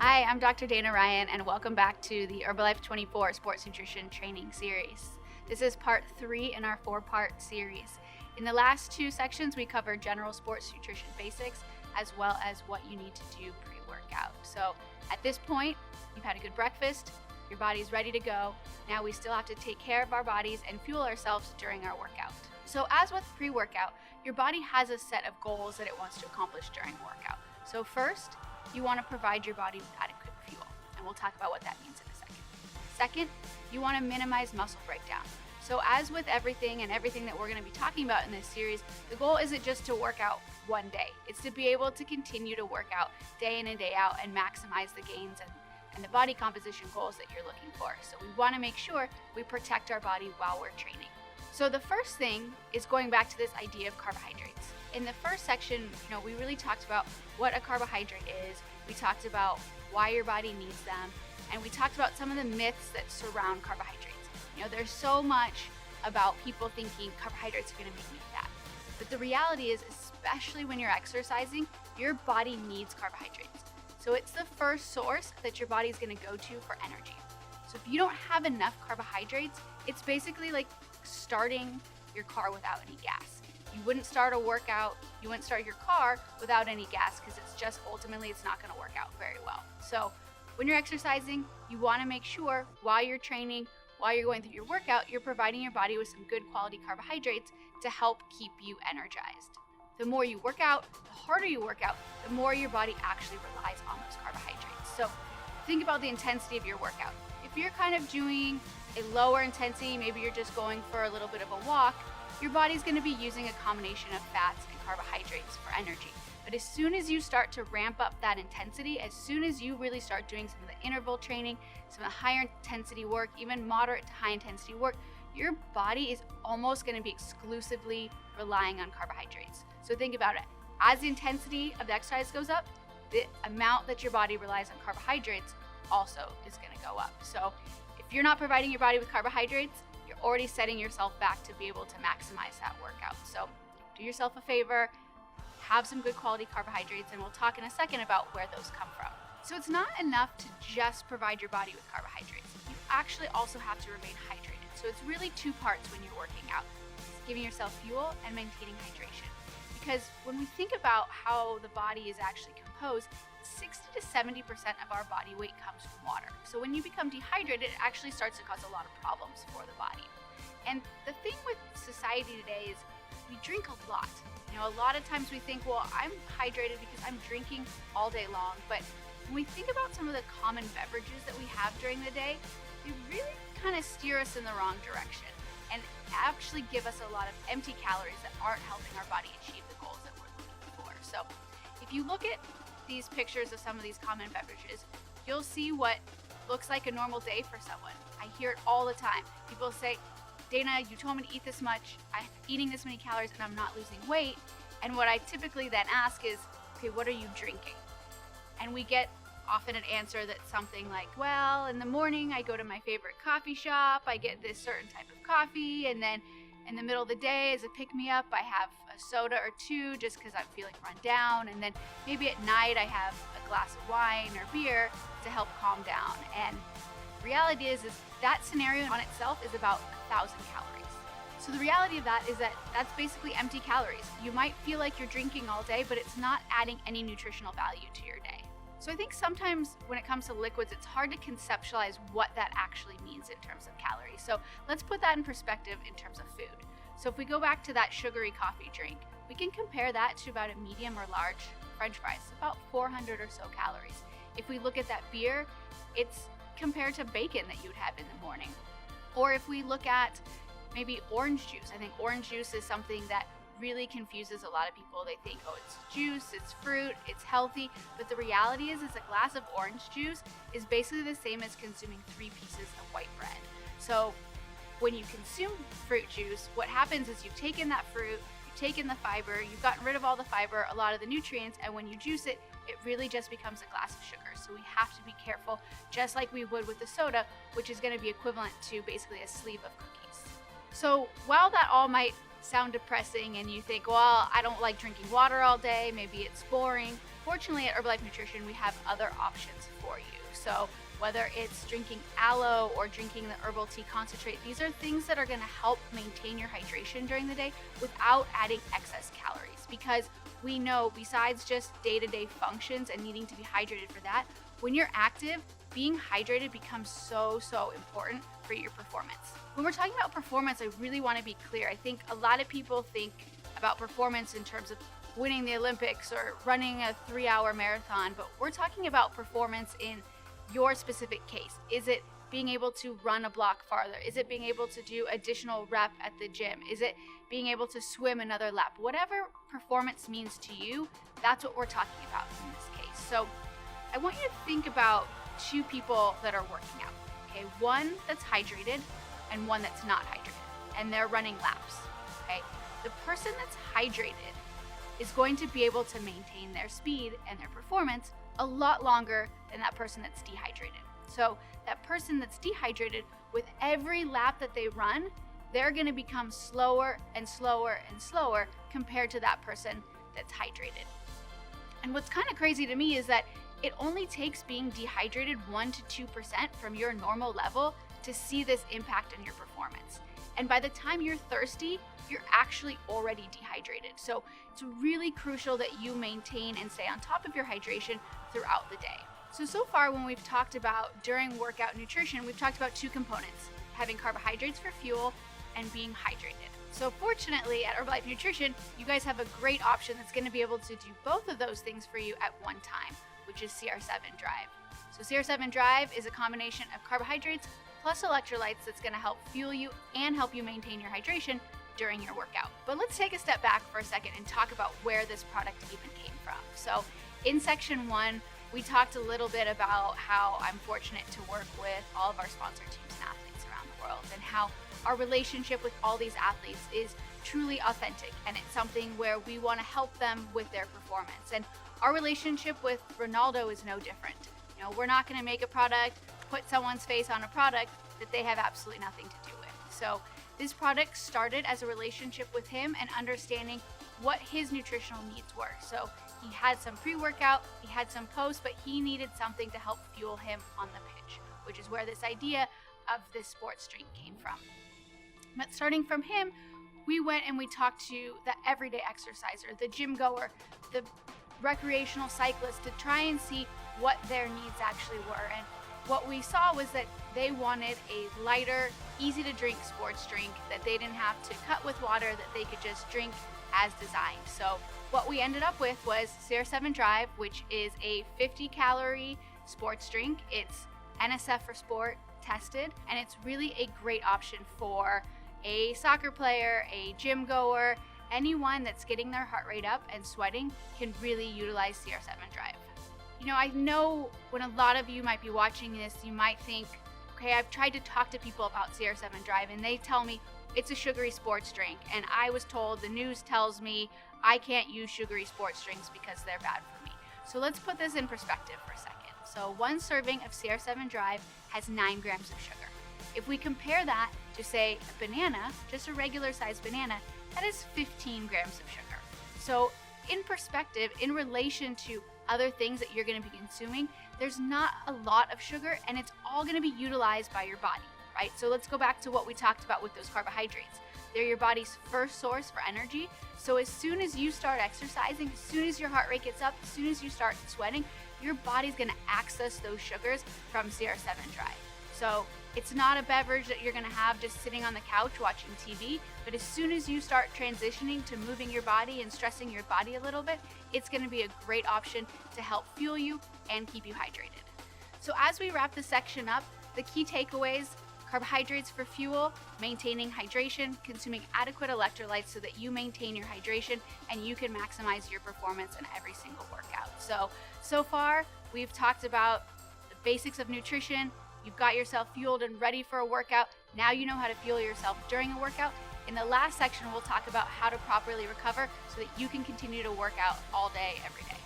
Hi, I'm Dr. Dana Ryan, and welcome back to the Herbalife 24 Sports Nutrition Training Series. This is part 3 in our 4-part series. In the last 2 sections, we covered general sports nutrition basics, as well as what you need to do pre-workout. So at this point, you've had a good breakfast, your body's ready to go. Now we still have to take care of our bodies and fuel ourselves during our workout. So as with pre-workout, your body has a set of goals that it wants to accomplish during a workout. So first, you want to provide your body with adequate fuel, and we'll talk about what that means in a second. Second, you want to minimize muscle breakdown. So as with everything that we're going to be talking about in this series, the goal isn't just to work out one day. It's to be able to continue to work out day in and day out and maximize the gains and the body composition goals that you're looking for. So we want to make sure we protect our body while we're training. So the first thing is going back to this idea of carbohydrates. In the first section, we really talked about what a carbohydrate is. We talked about why your body needs them, and we talked about some of the myths that surround carbohydrates. There's so much about people thinking carbohydrates are going to make me fat. But the reality is, especially when you're exercising, your body needs carbohydrates. So it's the first source that your body's going to go to for energy. So if you don't have enough carbohydrates, it's basically like starting your car without any gas. You wouldn't start a workout, you wouldn't start your car without any gas, because it's not going to work out very well. So when you're exercising, you want to make sure while you're training, while you're going through your workout, you're providing your body with some good quality carbohydrates to help keep you energized. The more you work out, the harder you work out, the more your body actually relies on those carbohydrates. So think about the intensity of your workout. If you're kind of doing a lower intensity, maybe you're just going for a little bit of a walk, your body's going to be using a combination of fats and carbohydrates for energy. But as soon as you start to ramp up that intensity, as soon as you really start doing some of the interval training, some of the higher intensity work, even moderate to high intensity work, your body is almost going to be exclusively relying on carbohydrates. So think about it. As the intensity of the exercise goes up, the amount that your body relies on carbohydrates also is going to go up. So if you're not providing your body with carbohydrates, you're already setting yourself back to be able to maximize that workout. So do yourself a favor, have some good quality carbohydrates, and we'll talk in a second about where those come from. So it's not enough to just provide your body with carbohydrates. You actually also have to remain hydrated. So it's really 2 parts when you're working out. It's giving yourself fuel and maintaining hydration. Because when we think about how the body is actually composed, 60 to 70% of our body weight comes from water. So when you become dehydrated, it actually starts to cause a lot of problems for the body. And the thing with society today is we drink a lot. A lot of times we think, well, I'm hydrated because I'm drinking all day long. But when we think about some of the common beverages that we have during the day, they really kind of steer us in the wrong direction and actually give us a lot of empty calories that aren't helping our body achieve the goals that we're looking for. So if you look at these pictures of some of these common beverages, you'll see what looks like a normal day for someone. I hear it all the time. People say, Dana, you told me to eat this much, I'm eating this many calories and I'm not losing weight. And what I typically then ask is, okay, what are you drinking? And we get often an answer that's something like, well, in the morning I go to my favorite coffee shop, I get this certain type of coffee, and then in the middle of the day as a pick-me-up, I have a soda or 2 just because I'm feeling run down, and then maybe at night I have a glass of wine or beer to help calm down. And reality is that scenario on itself is about 1,000 calories. So the reality of that is that that's basically empty calories. You might feel like you're drinking all day, but it's not adding any nutritional value to your day. So I think sometimes when it comes to liquids, it's hard to conceptualize what that actually means in terms of calories. So let's put that in perspective in terms of food. So if we go back to that sugary coffee drink, we can compare that to about a medium or large French fries, about 400 or so calories. If we look at that beer, it's compared to bacon that you would have in the morning. Or if we look at maybe orange juice, I think orange juice is something that really confuses a lot of people. They think, oh, it's juice, it's fruit, it's healthy. But the reality is a glass of orange juice is basically the same as consuming 3 pieces of white bread. So when you consume fruit juice, what happens is you've taken that fruit, you've taken the fiber, you've gotten rid of all the fiber, a lot of the nutrients, and when you juice it, it really just becomes a glass of sugar. So we have to be careful, just like we would with the soda, which is going to be equivalent to basically a sleeve of cookies. So while that all might sound depressing and you think, well, I don't like drinking water all day, maybe it's boring. Fortunately, at Herbalife Nutrition, we have other options for you. So whether it's drinking aloe or drinking the herbal tea concentrate, these are things that are going to help maintain your hydration during the day without adding excess calories. Because we know, besides just day-to-day functions and needing to be hydrated for that, when you're active, being hydrated becomes so important for your performance. When we're talking about performance, I really want to be clear. I think a lot of people think about performance in terms of winning the Olympics or running a 3-hour marathon, but we're talking about performance in your specific case. Is it being able to run a block farther? Is it being able to do additional rep at the gym? Is it being able to swim another lap? Whatever performance means to you, that's what we're talking about in this case. So I want you to think about two people that are working out, okay? One that's hydrated and one that's not hydrated, and they're running laps, okay? The person that's hydrated is going to be able to maintain their speed and their performance a lot longer than that person that's dehydrated. So that person that's dehydrated, with every lap that they run, they're going to become slower and slower and slower compared to that person that's hydrated. And what's kind of crazy to me is that it only takes being dehydrated 1% to 2% from your normal level to see this impact on your performance. And by the time you're thirsty, you're actually already dehydrated. So it's really crucial that you maintain and stay on top of your hydration throughout the day. So far when we've talked about during workout nutrition, we've talked about two components: having carbohydrates for fuel and being hydrated. So fortunately at Herbalife Nutrition, you guys have a great option that's going to be able to do both of those things for you at one time, which is CR7 Drive. So CR7 Drive is a combination of carbohydrates plus electrolytes that's going to help fuel you and help you maintain your hydration during your workout. But let's take a step back for a second and talk about where this product even came from. So in section 1, we talked a little bit about how I'm fortunate to work with all of our sponsor teams and athletes around the world, and how our relationship with all these athletes is truly authentic, and it's something where we want to help them with their performance. And our relationship with Ronaldo is no different. You know, we're not going to make a product, put someone's face on a product that they have absolutely nothing to do with. So this product started as a relationship with him and understanding what his nutritional needs were. So he had some pre-workout, he had some post, but he needed something to help fuel him on the pitch, which is where this idea of this sports drink came from. But starting from him, we went and we talked to the everyday exerciser, the gym goer, the recreational cyclist, to try and see what their needs actually were. And what we saw was that they wanted a lighter, easy to drink sports drink that they didn't have to cut with water, that they could just drink as designed. So what we ended up with was CR7 Drive, which is a 50-calorie sports drink. It's NSF for Sport tested, and it's really a great option for a soccer player, a gym goer, anyone that's getting their heart rate up and sweating can really utilize CR7 Drive. You know, I know when a lot of you might be watching this, you might think, okay, I've tried to talk to people about CR7 Drive and they tell me it's a sugary sports drink, and I was told, the news tells me I can't use sugary sports drinks because they're bad for me. So let's put this in perspective for a second. So one serving of CR7 Drive has 9 grams of sugar. If we compare that to, say, a banana, just a regular sized banana, that is 15 grams of sugar. So in perspective, in relation to other things that you're going to be consuming, there's not a lot of sugar, and it's all going to be utilized by your body, right? So let's go back to what we talked about with those carbohydrates. They're your body's first source for energy. So as soon as you start exercising, as soon as your heart rate gets up, as soon as you start sweating, your body's going to access those sugars from CR7 Drive. So it's not a beverage that you're going to have just sitting on the couch watching TV, but as soon as you start transitioning to moving your body and stressing your body a little bit, it's going to be a great option to help fuel you and keep you hydrated. So as we wrap this section up, the key takeaways: carbohydrates for fuel, maintaining hydration, consuming adequate electrolytes so that you maintain your hydration and you can maximize your performance in every single workout. So far, we've talked about the basics of nutrition. You've got yourself fueled and ready for a workout. Now you know how to fuel yourself during a workout. In the last section, we'll talk about how to properly recover so that you can continue to work out all day, every day.